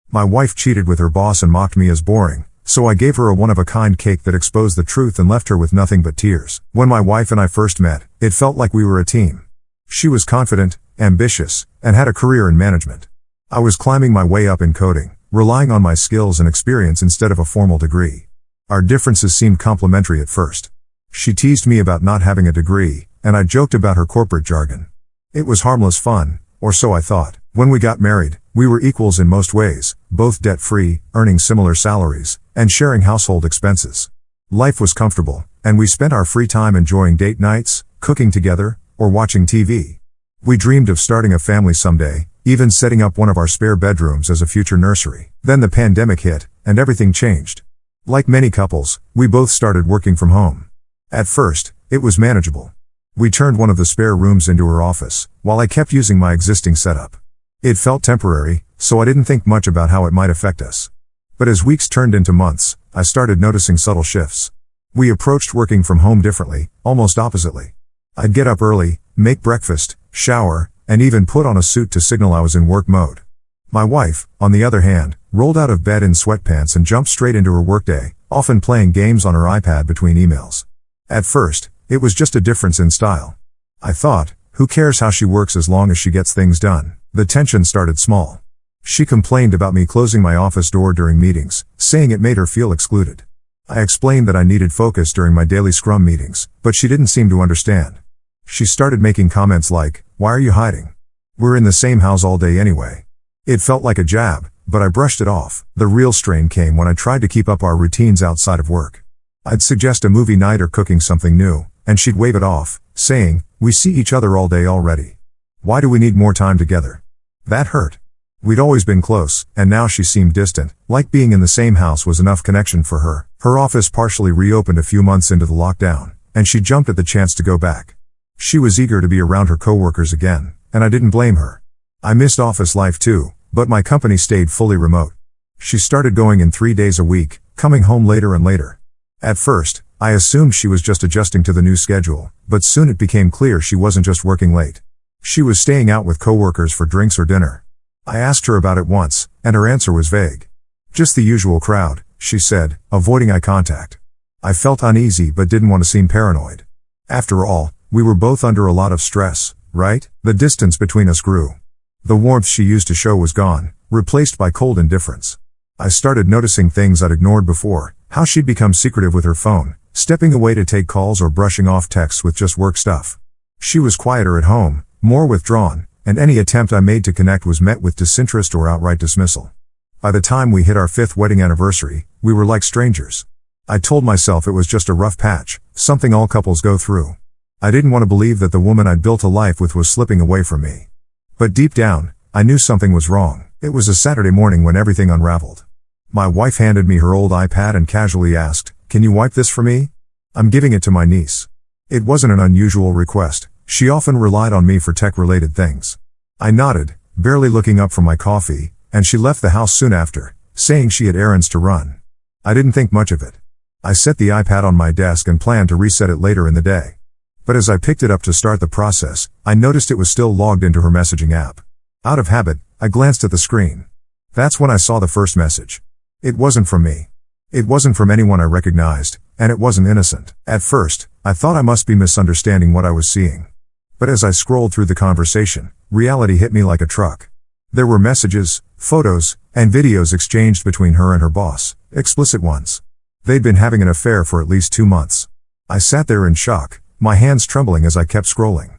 My wife cheated with her boss and mocked me as boring, so I gave her a one-of-a-kind cake that exposed the truth and left her with nothing but tears. When my wife and I first met, it felt like we were a team. She was confident, ambitious, and had a career in management. I was climbing my way up in coding, relying on my skills and experience instead of a formal degree. Our differences seemed complementary at first. She teased me about not having a degree, and I joked about her corporate jargon. It was harmless fun, or so I thought. When we got married, we were equals in most ways, both debt-free, earning similar salaries, and sharing household expenses. Life was comfortable, and we spent our free time enjoying date nights, cooking together, or watching TV. We dreamed of starting a family someday, even setting up one of our spare bedrooms as a future nursery. Then the pandemic hit, and everything changed. Like many couples, we both started working from home. At first, it was manageable. We turned one of the spare rooms into her office, while I kept using my existing setup. It felt temporary, so I didn't think much about how it might affect us. But as weeks turned into months, I started noticing subtle shifts. We approached working from home differently, almost oppositely. I'd get up early, make breakfast, shower, and even put on a suit to signal I was in work mode. My wife, on the other hand, rolled out of bed in sweatpants and jumped straight into her workday, often playing games on her iPad between emails. At first, it was just a difference in style. I thought, who cares how she works as long as she gets things done? The tension started small. She complained about me closing my office door during meetings, saying it made her feel excluded. I explained that I needed focus during my daily Scrum meetings, but she didn't seem to understand. She started making comments like, "Why are you hiding? We're in the same house all day anyway." It felt like a jab, but I brushed it off. The real strain came when I tried to keep up our routines outside of work. I'd suggest a movie night or cooking something new, and she'd wave it off, saying, "We see each other all day already. Why do we need more time together?" That hurt. We'd always been close, and now she seemed distant, like being in the same house was enough connection for her. Her office partially reopened a few months into the lockdown, and she jumped at the chance to go back. She was eager to be around her coworkers again, and I didn't blame her. I missed office life too, but my company stayed fully remote. She started going in 3 days a week, coming home later and later. At first, I assumed she was just adjusting to the new schedule, but soon it became clear she wasn't just working late. She was staying out with coworkers for drinks or dinner. I asked her about it once, and her answer was vague. "Just the usual crowd," she said, avoiding eye contact. I felt uneasy but didn't want to seem paranoid. After all, we were both under a lot of stress, right? The distance between us grew. The warmth she used to show was gone, replaced by cold indifference. I started noticing things I'd ignored before, how she'd become secretive with her phone, stepping away to take calls or brushing off texts with just work stuff. She was quieter at home, more withdrawn, and any attempt I made to connect was met with disinterest or outright dismissal. By the time we hit our 5th wedding anniversary, we were like strangers. I told myself it was just a rough patch, something all couples go through. I didn't want to believe that the woman I'd built a life with was slipping away from me. But deep down, I knew something was wrong. It was a Saturday morning when everything unraveled. My wife handed me her old iPad and casually asked, "Can you wipe this for me? I'm giving it to my niece." It wasn't an unusual request. She often relied on me for tech-related things. I nodded, barely looking up from my coffee, and she left the house soon after, saying she had errands to run. I didn't think much of it. I set the iPad on my desk and planned to reset it later in the day. But as I picked it up to start the process, I noticed it was still logged into her messaging app. Out of habit, I glanced at the screen. That's when I saw the first message. It wasn't from me. It wasn't from anyone I recognized, and it wasn't innocent. At first, I thought I must be misunderstanding what I was seeing. But as I scrolled through the conversation, reality hit me like a truck. There were messages, photos, and videos exchanged between her and her boss, explicit ones. They'd been having an affair for at least 2 months. I sat there in shock, my hands trembling as I kept scrolling.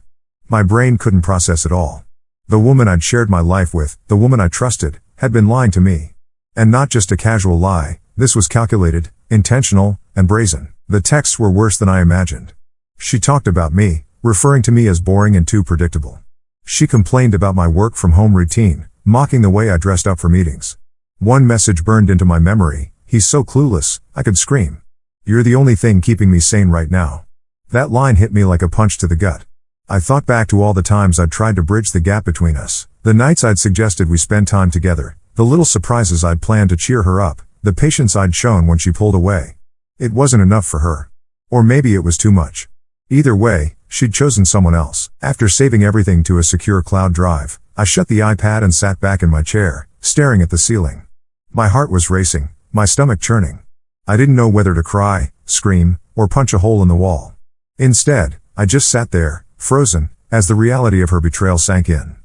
My brain couldn't process it all. The woman I'd shared my life with, the woman I trusted, had been lying to me. And not just a casual lie, this was calculated, intentional, and brazen. The texts were worse than I imagined. She talked about me, referring to me as boring and too predictable. She complained about my work from home routine, mocking the way I dressed up for meetings. One message burned into my memory, "He's so clueless, I could scream. You're the only thing keeping me sane right now." That line hit me like a punch to the gut. I thought back to all the times I'd tried to bridge the gap between us, the nights I'd suggested we spend time together, the little surprises I'd planned to cheer her up, the patience I'd shown when she pulled away. It wasn't enough for her. Or maybe it was too much. Either way, she'd chosen someone else. After saving everything to a secure cloud drive, I shut the iPad and sat back in my chair, staring at the ceiling. My heart was racing, my stomach churning. I didn't know whether to cry, scream, or punch a hole in the wall. Instead, I just sat there, frozen, as the reality of her betrayal sank in.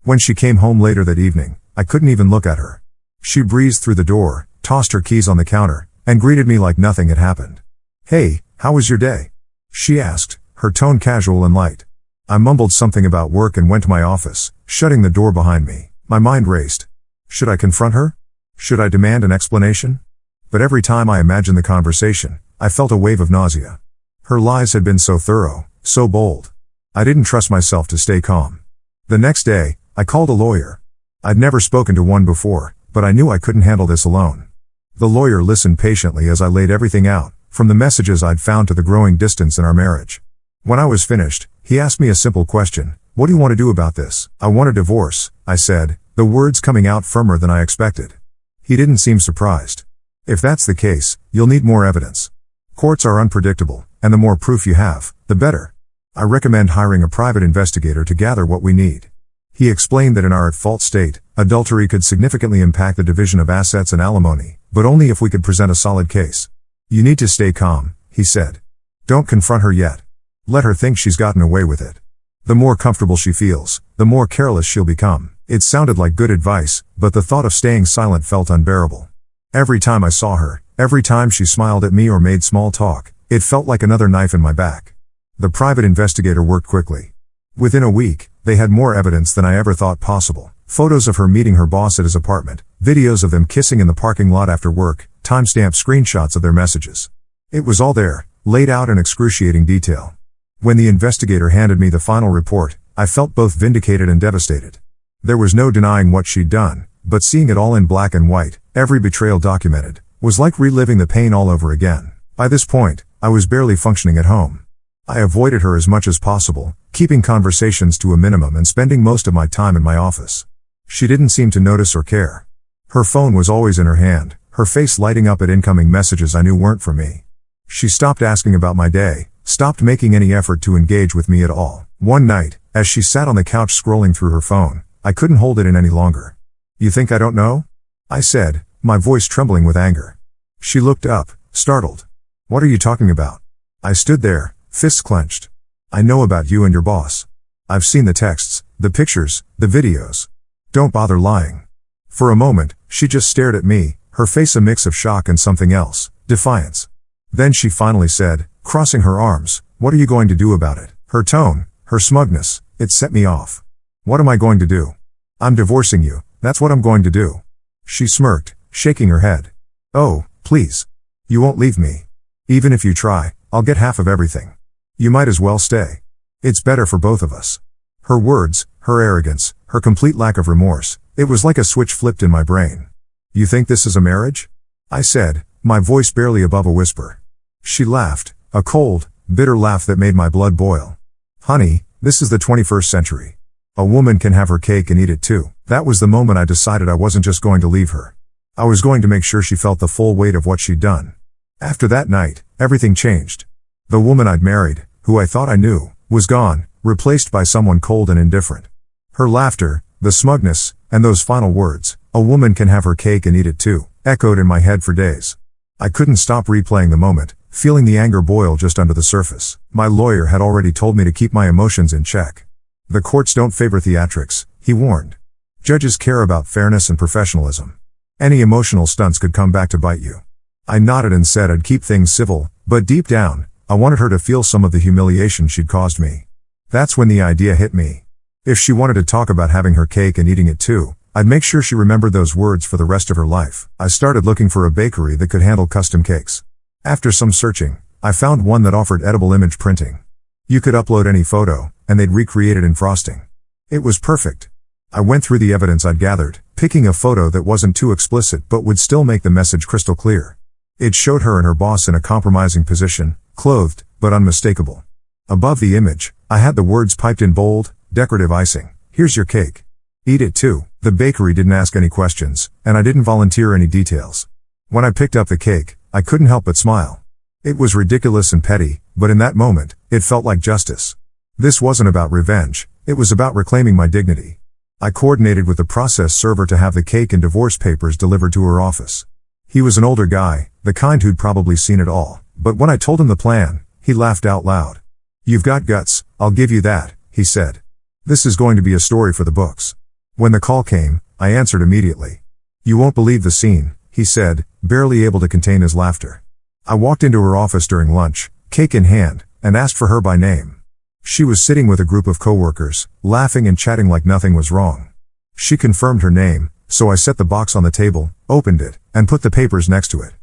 When she came home later that evening, I couldn't even look at her. She breezed through the door, tossed her keys on the counter, and greeted me like nothing had happened. "Hey, how was your day?" she asked, her tone casual and light. I mumbled something about work and went to my office, shutting the door behind me. My mind raced. Should I confront her? Should I demand an explanation? But every time I imagined the conversation, I felt a wave of nausea. Her lies had been so thorough, so bold. I didn't trust myself to stay calm. The next day, I called a lawyer. I'd never spoken to one before, but I knew I couldn't handle this alone. The lawyer listened patiently as I laid everything out, from the messages I'd found to the growing distance in our marriage. When I was finished, he asked me a simple question: "What do you want to do about this?" "I want a divorce," I said, the words coming out firmer than I expected. He didn't seem surprised. "If that's the case, you'll need more evidence. Courts are unpredictable, and the more proof you have, the better. I recommend hiring a private investigator to gather what we need." He explained that in our at-fault state, adultery could significantly impact the division of assets and alimony, but only if we could present a solid case. "You need to stay calm," he said. "Don't confront her yet. Let her think she's gotten away with it. The more comfortable she feels, the more careless she'll become." It sounded like good advice, but the thought of staying silent felt unbearable. Every time I saw her, every time she smiled at me or made small talk, it felt like another knife in my back. The private investigator worked quickly. Within a week, they had more evidence than I ever thought possible. Photos of her meeting her boss at his apartment, videos of them kissing in the parking lot after work, timestamp screenshots of their messages. It was all there, laid out in excruciating detail. When the investigator handed me the final report, I felt both vindicated and devastated. There was no denying what she'd done, but seeing it all in black and white, every betrayal documented, was like reliving the pain all over again. By this point, I was barely functioning at home. I avoided her as much as possible, keeping conversations to a minimum and spending most of my time in my office. She didn't seem to notice or care. Her phone was always in her hand, her face lighting up at incoming messages I knew weren't from me. She stopped asking about my day, stopped making any effort to engage with me at all. One night, as she sat on the couch scrolling through her phone, I couldn't hold it in any longer. "You think I don't know?" I said, my voice trembling with anger. She looked up, startled. "What are you talking about?" I stood there, fists clenched. "I know about you and your boss. I've seen the texts, the pictures, the videos. Don't bother lying." For a moment, she just stared at me, her face a mix of shock and something else, defiance. Then she finally said, crossing her arms, "What are you going to do about it?" Her tone, her smugness, it set me off. "What am I going to do? I'm divorcing you, that's what I'm going to do." She smirked, shaking her head. "Oh, please. You won't leave me. Even if you try, I'll get half of everything. You might as well stay. It's better for both of us." Her words, her arrogance, her complete lack of remorse, it was like a switch flipped in my brain. "You think this is a marriage?" I said, my voice barely above a whisper. She laughed, a cold, bitter laugh that made my blood boil. "Honey, this is the 21st century. A woman can have her cake and eat it too." That was the moment I decided I wasn't just going to leave her. I was going to make sure she felt the full weight of what she'd done. After that night, everything changed. The woman I'd married, who I thought I knew, was gone, replaced by someone cold and indifferent. Her laughter, the smugness, and those final words, "A woman can have her cake and eat it too," echoed in my head for days. I couldn't stop replaying the moment, feeling the anger boil just under the surface. My lawyer had already told me to keep my emotions in check. "The courts don't favor theatrics," he warned. "Judges care about fairness and professionalism. Any emotional stunts could come back to bite you." I nodded and said I'd keep things civil, but deep down, I wanted her to feel some of the humiliation she'd caused me. That's when the idea hit me. If she wanted to talk about having her cake and eating it too, I'd make sure she remembered those words for the rest of her life. I started looking for a bakery that could handle custom cakes. After some searching, I found one that offered edible image printing. You could upload any photo, and they'd recreate it in frosting. It was perfect. I went through the evidence I'd gathered, picking a photo that wasn't too explicit but would still make the message crystal clear. It showed her and her boss in a compromising position, clothed, but unmistakable. Above the image, I had the words piped in bold, decorative icing: "Here's your cake. Eat it too." The bakery didn't ask any questions, and I didn't volunteer any details. When I picked up the cake, I couldn't help but smile. It was ridiculous and petty, but in that moment, it felt like justice. This wasn't about revenge, it was about reclaiming my dignity. I coordinated with the process server to have the cake and divorce papers delivered to her office. He was an older guy, the kind who'd probably seen it all, but when I told him the plan, he laughed out loud. "You've got guts, I'll give you that," he said. "This is going to be a story for the books." When the call came, I answered immediately. "You won't believe the scene," he said, barely able to contain his laughter. I walked into her office during lunch, cake in hand, and asked for her by name. She was sitting with a group of coworkers, laughing and chatting like nothing was wrong. She confirmed her name, so I set the box on the table, opened it, and put the papers next to it.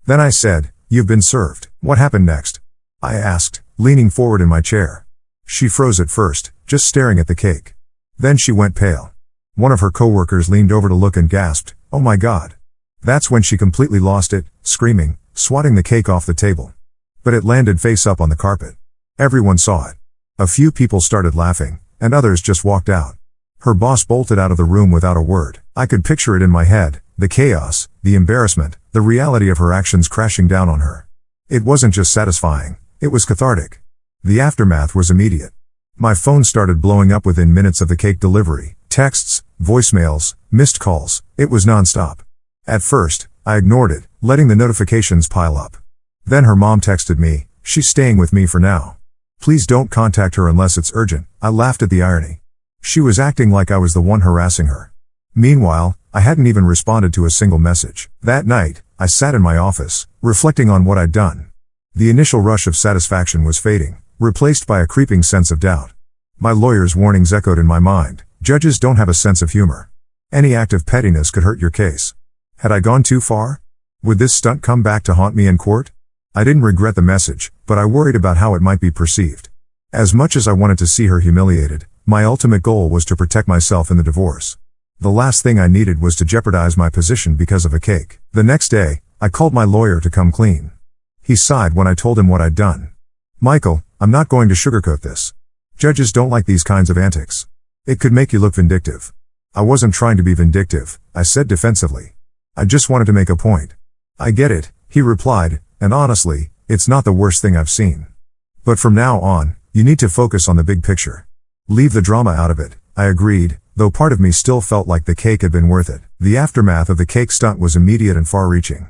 Then I said, "You've been served." "What happened next?" I asked, leaning forward in my chair. She froze at first, just staring at the cake. Then she went pale. One of her coworkers leaned over to look and gasped, "Oh my God." That's when she completely lost it, screaming, swatting the cake off the table. But it landed face up on the carpet. Everyone saw it. A few people started laughing, and others just walked out. Her boss bolted out of the room without a word. I could picture it in my head, the chaos, the embarrassment, the reality of her actions crashing down on her. It wasn't just satisfying, it was cathartic. The aftermath was immediate. My phone started blowing up within minutes of the cake delivery. Texts, voicemails, missed calls, it was nonstop. At first, I ignored it, letting the notifications pile up. Then her mom texted me, "She's staying with me for now. Please don't contact her unless it's urgent." I laughed at the irony. She was acting like I was the one harassing her. Meanwhile, I hadn't even responded to a single message. That night, I sat in my office, reflecting on what I'd done. The initial rush of satisfaction was fading, replaced by a creeping sense of doubt. My lawyer's warnings echoed in my mind. Judges don't have a sense of humor. Any act of pettiness could hurt your case. Had I gone too far? Would this stunt come back to haunt me in court? I didn't regret the message, but I worried about how it might be perceived. As much as I wanted to see her humiliated, my ultimate goal was to protect myself in the divorce. The last thing I needed was to jeopardize my position because of a cake. The next day, I called my lawyer to come clean. He sighed when I told him what I'd done. "Michael, I'm not going to sugarcoat this. Judges don't like these kinds of antics. It could make you look vindictive." "I wasn't trying to be vindictive," I said defensively. "I just wanted to make a point." "I get it," he replied, "and honestly, it's not the worst thing I've seen. But from now on, you need to focus on the big picture. Leave the drama out of it." I agreed, though part of me still felt like the cake had been worth it. The aftermath of the cake stunt was immediate and far-reaching.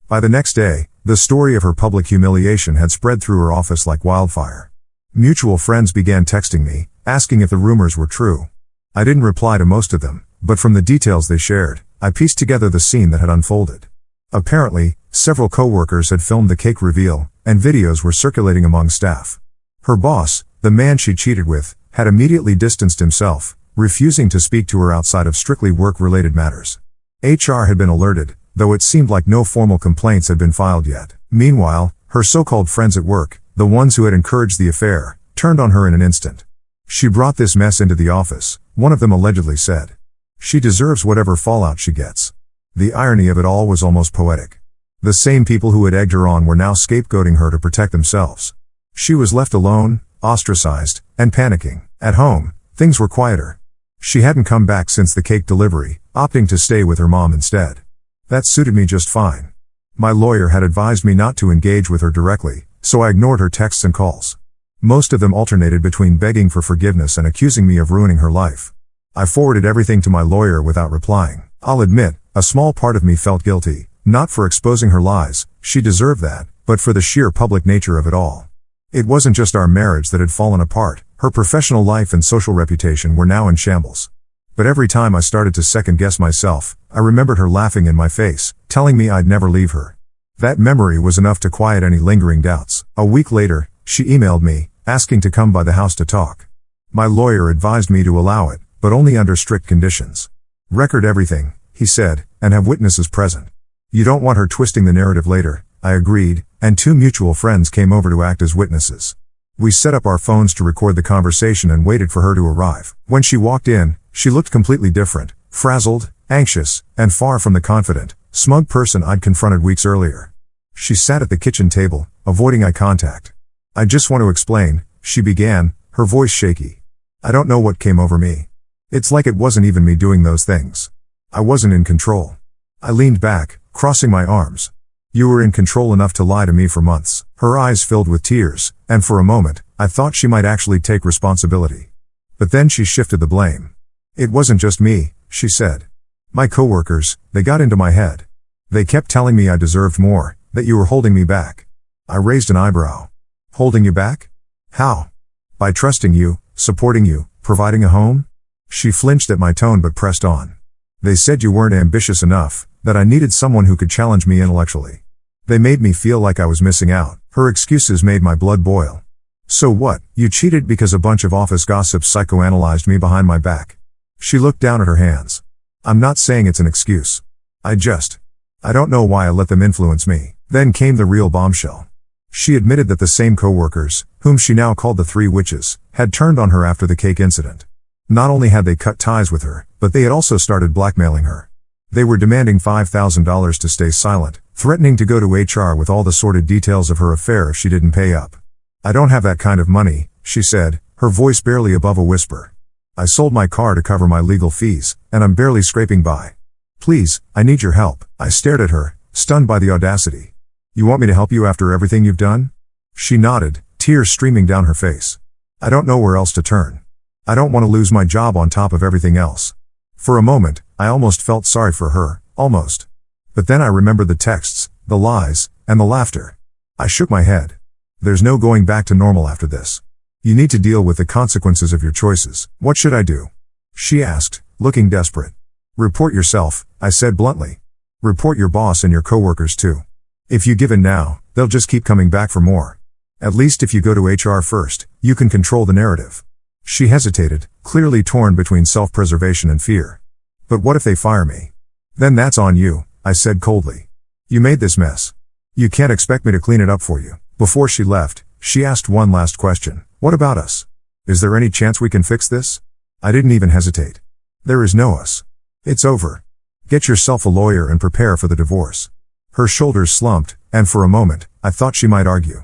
By the next day, the story of her public humiliation had spread through her office like wildfire. Mutual friends began texting me, asking if the rumors were true. I didn't reply to most of them, but from the details they shared, I pieced together the scene that had unfolded. Apparently, several coworkers had filmed the cake reveal, and videos were circulating among staff. Her boss, the man she cheated with, had immediately distanced himself, refusing to speak to her outside of strictly work-related matters. HR had been alerted, though it seemed like no formal complaints had been filed yet. Meanwhile, her so-called friends at work, the ones who had encouraged the affair, turned on her in an instant. "She brought this mess into the office," one of them allegedly said. "She deserves whatever fallout she gets." The irony of it all was almost poetic. The same people who had egged her on were now scapegoating her to protect themselves. She was left alone, ostracized, and panicking. At home, things were quieter. She hadn't come back since the cake delivery, opting to stay with her mom instead. That suited me just fine. My lawyer had advised me not to engage with her directly, so I ignored her texts and calls. Most of them alternated between begging for forgiveness and accusing me of ruining her life. I forwarded everything to my lawyer without replying. I'll admit, a small part of me felt guilty, not for exposing her lies, she deserved that, but for the sheer public nature of it all. It wasn't just our marriage that had fallen apart, her professional life and social reputation were now in shambles. But every time I started to second-guess myself, I remembered her laughing in my face, telling me I'd never leave her. That memory was enough to quiet any lingering doubts. A week later, she emailed me, asking to come by the house to talk. My lawyer advised me to allow it, but only under strict conditions. "Record everything," he said, "and have witnesses present. You don't want her twisting the narrative later." I agreed, and 2 mutual friends came over to act as witnesses. We set up our phones to record the conversation and waited for her to arrive. When she walked in, she looked completely different, frazzled, anxious, and far from the confident, smug person I'd confronted weeks earlier. She sat at the kitchen table, avoiding eye contact. "I just want to explain," she began, her voice shaky. "I don't know what came over me. It's like it wasn't even me doing those things. I wasn't in control." I leaned back, crossing my arms. "You were in control enough to lie to me for months." Her eyes filled with tears, and for a moment, I thought she might actually take responsibility. But then she shifted the blame. It wasn't just me, she said. My coworkers, they got into my head. They kept telling me I deserved more, that you were holding me back. I raised an eyebrow. Holding you back? How? By trusting you, supporting you, providing a home? She flinched at my tone but pressed on. They said you weren't ambitious enough, that I needed someone who could challenge me intellectually. They made me feel like I was missing out. Her excuses made my blood boil. So what, you cheated because a bunch of office gossips psychoanalyzed me behind my back? She looked down at her hands. I'm not saying it's an excuse. I don't know why I let them influence me. Then came the real bombshell. She admitted that the same coworkers, whom she now called the three witches, had turned on her after the cake incident. Not only had they cut ties with her, but they had also started blackmailing her. They were demanding $5,000 to stay silent, threatening to go to HR with all the sordid details of her affair if she didn't pay up. I don't have that kind of money, she said, her voice barely above a whisper. I sold my car to cover my legal fees, and I'm barely scraping by. Please, I need your help. I stared at her, stunned by the audacity. You want me to help you after everything you've done? She nodded, tears streaming down her face. I don't know where else to turn. I don't want to lose my job on top of everything else. For a moment, I almost felt sorry for her, almost. But then I remembered the texts, the lies, and the laughter. I shook my head. There's no going back to normal after this. You need to deal with the consequences of your choices. What should I do? She asked, looking desperate. Report yourself, I said bluntly. Report your boss and your coworkers too. If you give in now, they'll just keep coming back for more. At least if you go to HR first, you can control the narrative. She hesitated, clearly torn between self-preservation and fear. But what if they fire me? Then that's on you, I said coldly. You made this mess. You can't expect me to clean it up for you. Before she left, she asked one last question. What about us? Is there any chance we can fix this? I didn't even hesitate. There is no us. It's over. Get yourself a lawyer and prepare for the divorce. Her shoulders slumped, and for a moment, I thought she might argue.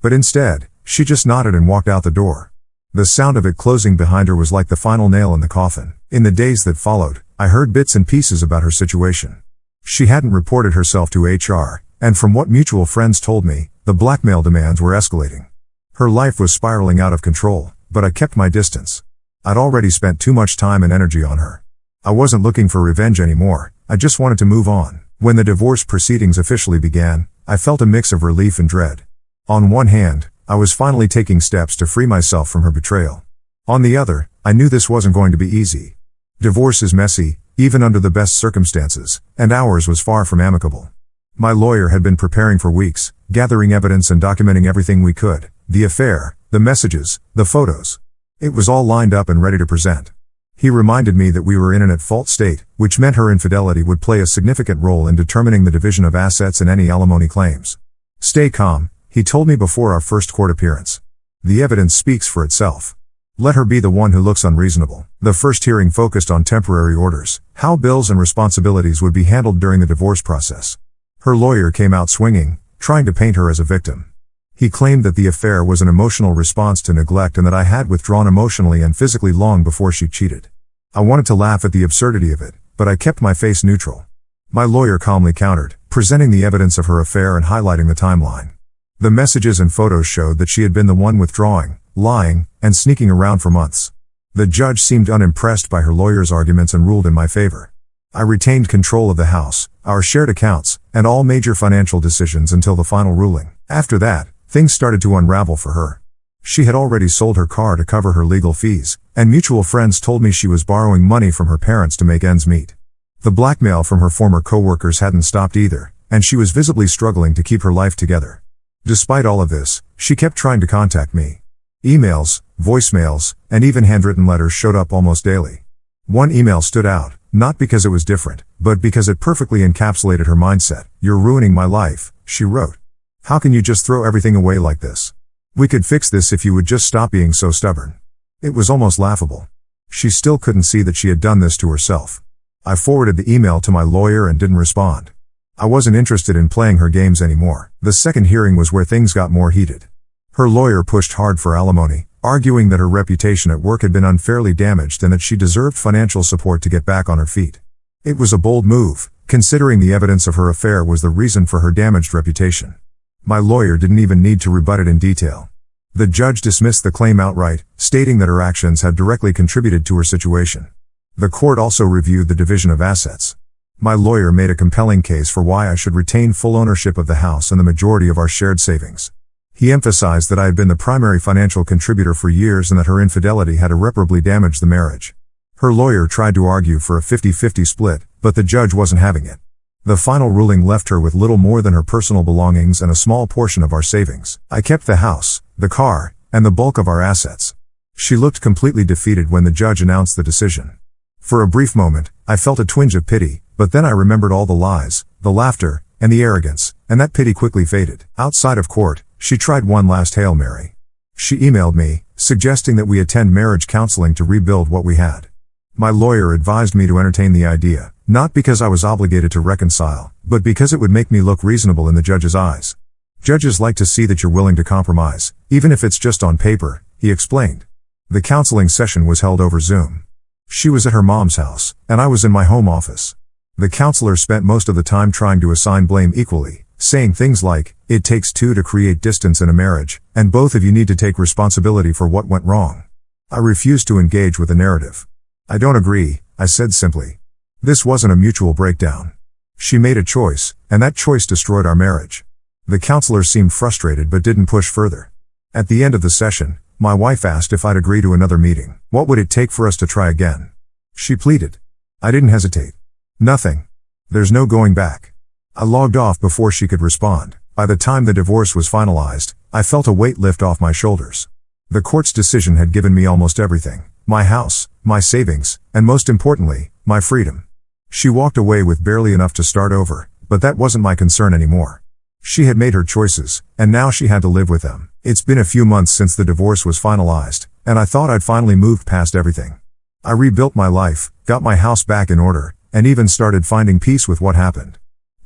But instead, she just nodded and walked out the door. The sound of it closing behind her was like the final nail in the coffin. In the days that followed, I heard bits and pieces about her situation. She hadn't reported herself to HR, and from what mutual friends told me, the blackmail demands were escalating. Her life was spiraling out of control, but I kept my distance. I'd already spent too much time and energy on her. I wasn't looking for revenge anymore, I just wanted to move on. When the divorce proceedings officially began, I felt a mix of relief and dread. On one hand, I was finally taking steps to free myself from her betrayal. On the other, I knew this wasn't going to be easy. Divorce is messy, even under the best circumstances, and ours was far from amicable. My lawyer had been preparing for weeks, gathering evidence and documenting everything we could. The affair, the messages, the photos. It was all lined up and ready to present. He reminded me that we were in an at-fault state, which meant her infidelity would play a significant role in determining the division of assets and any alimony claims. Stay calm, he told me before our first court appearance. The evidence speaks for itself. Let her be the one who looks unreasonable. The first hearing focused on temporary orders, how bills and responsibilities would be handled during the divorce process. Her lawyer came out swinging, trying to paint her as a victim. He claimed that the affair was an emotional response to neglect and that I had withdrawn emotionally and physically long before she cheated. I wanted to laugh at the absurdity of it, but I kept my face neutral. My lawyer calmly countered, presenting the evidence of her affair and highlighting the timeline. The messages and photos showed that she had been the one withdrawing, lying, and sneaking around for months. The judge seemed unimpressed by her lawyer's arguments and ruled in my favor. I retained control of the house, our shared accounts, and all major financial decisions until the final ruling. After that, things started to unravel for her. She had already sold her car to cover her legal fees, and mutual friends told me she was borrowing money from her parents to make ends meet. The blackmail from her former coworkers hadn't stopped either, and she was visibly struggling to keep her life together. Despite all of this, she kept trying to contact me. Emails, voicemails, and even handwritten letters showed up almost daily. One email stood out, not because it was different, but because it perfectly encapsulated her mindset. "You're ruining my life," she wrote. "How can you just throw everything away like this? We could fix this if you would just stop being so stubborn." It was almost laughable. She still couldn't see that she had done this to herself. I forwarded the email to my lawyer and didn't respond. I wasn't interested in playing her games anymore. The second hearing was where things got more heated. Her lawyer pushed hard for alimony, arguing that her reputation at work had been unfairly damaged and that she deserved financial support to get back on her feet. It was a bold move, considering the evidence of her affair was the reason for her damaged reputation. My lawyer didn't even need to rebut it in detail. The judge dismissed the claim outright, stating that her actions had directly contributed to her situation. The court also reviewed the division of assets. My lawyer made a compelling case for why I should retain full ownership of the house and the majority of our shared savings. He emphasized that I had been the primary financial contributor for years and that her infidelity had irreparably damaged the marriage. Her lawyer tried to argue for a 50-50 split, but the judge wasn't having it. The final ruling left her with little more than her personal belongings and a small portion of our savings. I kept the house, the car, and the bulk of our assets. She looked completely defeated when the judge announced the decision. For a brief moment, I felt a twinge of pity, but then I remembered all the lies, the laughter, and the arrogance, and that pity quickly faded. Outside of court, she tried one last Hail Mary. She emailed me, suggesting that we attend marriage counseling to rebuild what we had. My lawyer advised me to entertain the idea, not because I was obligated to reconcile, but because it would make me look reasonable in the judge's eyes. Judges like to see that you're willing to compromise, even if it's just on paper, he explained. The counseling session was held over Zoom. She was at her mom's house, and I was in my home office. The counselor spent most of the time trying to assign blame equally, saying things like, "It takes two to create distance in a marriage, and both of you need to take responsibility for what went wrong." I refused to engage with the narrative. "I don't agree," I said simply. This wasn't a mutual breakdown. She made a choice, and that choice destroyed our marriage. The counselor seemed frustrated but didn't push further. At the end of the session, my wife asked if I'd agree to another meeting. What would it take for us to try again? She pleaded. I didn't hesitate. Nothing. There's no going back. I logged off before she could respond. By the time the divorce was finalized, I felt a weight lift off my shoulders. The court's decision had given me almost everything. My house, my savings, and most importantly, my freedom. She walked away with barely enough to start over, but that wasn't my concern anymore. She had made her choices, and now she had to live with them. It's been a few months since the divorce was finalized, and I thought I'd finally moved past everything. I rebuilt my life, got my house back in order, and even started finding peace with what happened.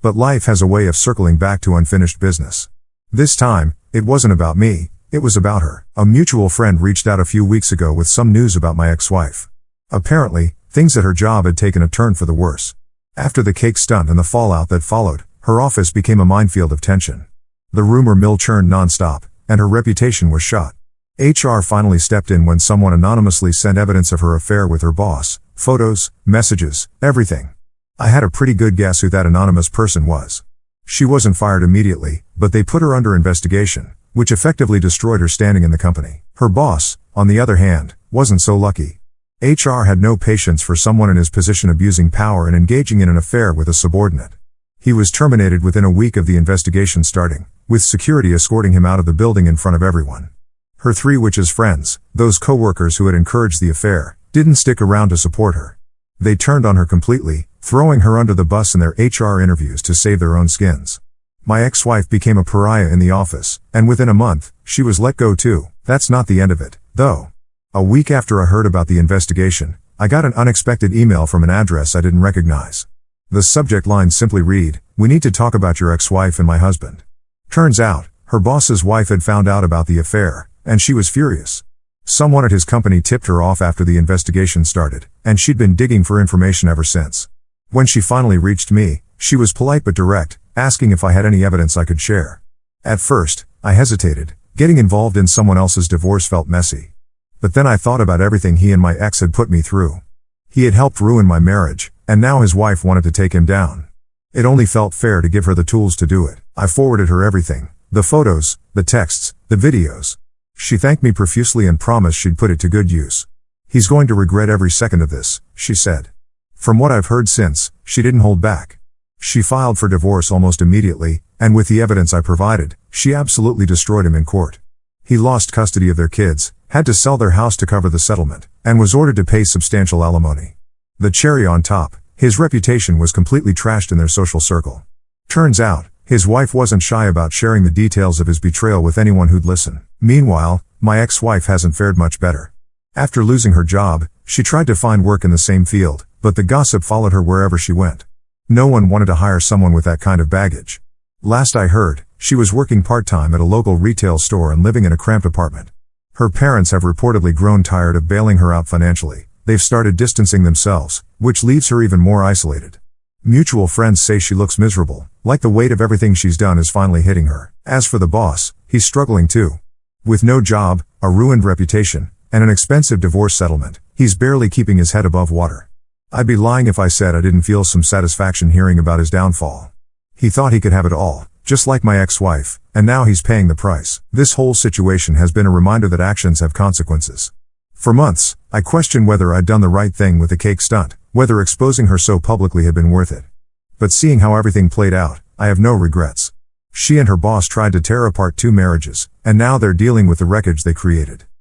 But life has a way of circling back to unfinished business. This time, it wasn't about me, it was about her. A mutual friend reached out a few weeks ago with some news about my ex-wife. Apparently, things at her job had taken a turn for the worse. After the cake stunt and the fallout that followed, her office became a minefield of tension. The rumor mill churned nonstop, and her reputation was shot. HR finally stepped in when someone anonymously sent evidence of her affair with her boss, photos, messages, everything. I had a pretty good guess who that anonymous person was. She wasn't fired immediately, but they put her under investigation, which effectively destroyed her standing in the company. Her boss, on the other hand, wasn't so lucky. HR had no patience for someone in his position abusing power and engaging in an affair with a subordinate. He was terminated within a week of the investigation starting, with security escorting him out of the building in front of everyone. Her three witches friends, those co-workers who had encouraged the affair, didn't stick around to support her. They turned on her completely, throwing her under the bus in their HR interviews to save their own skins. My ex-wife became a pariah in the office, and within a month, she was let go too. That's not the end of it, though. A week after I heard about the investigation, I got an unexpected email from an address I didn't recognize. The subject line simply read, "We need to talk about your ex-wife and my husband." Turns out, her boss's wife had found out about the affair, and she was furious. Someone at his company tipped her off after the investigation started, and she'd been digging for information ever since. When she finally reached me, she was polite but direct, asking if I had any evidence I could share. At first, I hesitated. Getting involved in someone else's divorce felt messy. But then I thought about everything he and my ex had put me through. He had helped ruin my marriage, and now his wife wanted to take him down. It only felt fair to give her the tools to do it. I forwarded her everything, the photos, the texts, the videos. She thanked me profusely and promised she'd put it to good use. "He's going to regret every second of this," she said. From what I've heard since, she didn't hold back. She filed for divorce almost immediately, and with the evidence I provided, she absolutely destroyed him in court. He lost custody of their kids, had to sell their house to cover the settlement, and was ordered to pay substantial alimony. The cherry on top, his reputation was completely trashed in their social circle. Turns out, his wife wasn't shy about sharing the details of his betrayal with anyone who'd listen. Meanwhile, my ex-wife hasn't fared much better. After losing her job, she tried to find work in the same field, but the gossip followed her wherever she went. No one wanted to hire someone with that kind of baggage. Last I heard, she was working part-time at a local retail store and living in a cramped apartment. Her parents have reportedly grown tired of bailing her out financially. They've started distancing themselves, which leaves her even more isolated. Mutual friends say she looks miserable, like the weight of everything she's done is finally hitting her. As for the boss, he's struggling too. With no job, a ruined reputation, and an expensive divorce settlement, he's barely keeping his head above water. I'd be lying if I said I didn't feel some satisfaction hearing about his downfall. He thought he could have it all, just like my ex-wife, and now he's paying the price. This whole situation has been a reminder that actions have consequences. For months, I questioned whether I'd done the right thing with the cake stunt, whether exposing her so publicly had been worth it. But seeing how everything played out, I have no regrets. She and her boss tried to tear apart 2 marriages, and now they're dealing with the wreckage they created.